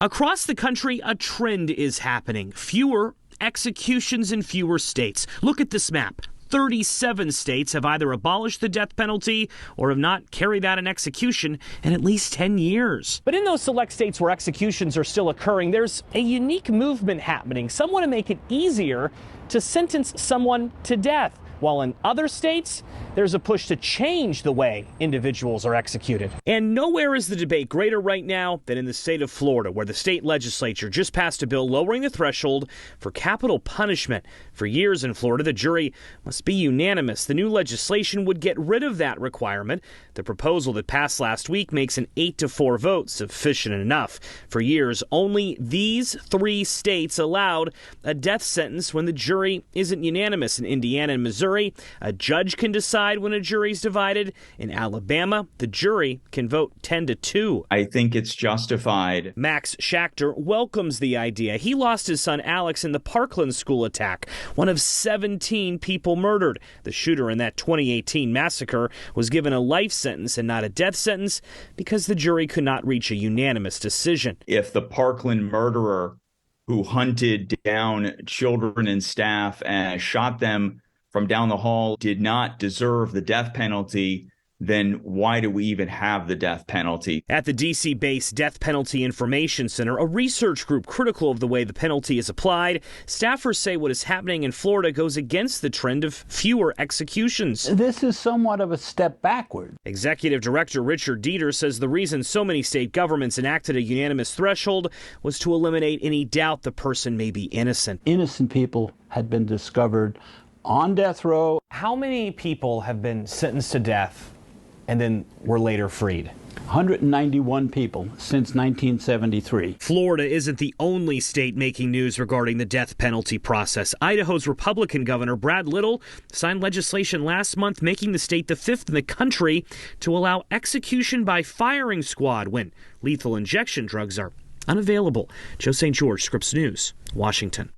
Across the country, a trend is happening. Fewer executions in fewer states. Look at this map. 37 states have either abolished the death penalty or have not carried out an execution in at least 10 years. But in those select states where executions are still occurring, there's a unique movement happening. Some want to make it easier to sentence someone to death, while in other states, there's a push to change the way individuals are executed. And nowhere is the debate greater right now than in the state of Florida, where the state legislature just passed a bill lowering the threshold for capital punishment. For years in Florida, the jury must be unanimous. The new legislation would get rid of that requirement. The proposal that passed last week makes an 8-4 vote sufficient enough. For years, only these 3 states allowed a death sentence when the jury isn't unanimous. In Indiana and Missouri, a judge can decide when a jury's divided. In Alabama, the jury can vote 10-2. I think it's justified. Max Schachter welcomes the idea. He lost his son Alex in the Parkland school attack, one of 17 people murdered. The shooter in that 2018 massacre was given a life sentence and not a death sentence because the jury could not reach a unanimous decision. If the Parkland murderer who hunted down children and staff and shot them from down the hall did not deserve the death penalty, then why do we even have the death penalty? At the D.C.-based Death Penalty Information Center, a research group critical of the way the penalty is applied, staffers say what is happening in Florida goes against the trend of fewer executions. This is somewhat of a step backward. Executive Director Richard Dieter says the reason so many state governments enacted a unanimous threshold was to eliminate any doubt the person may be innocent. Innocent people had been discovered on death row. How many people have been sentenced to death and then were later freed? 191 people since 1973. Florida isn't the only state making news regarding the death penalty process. Idaho's Republican Governor Brad Little signed legislation last month making the state the 5th in the country to allow execution by firing squad when lethal injection drugs are unavailable. Joe St. George, Scripps News, Washington.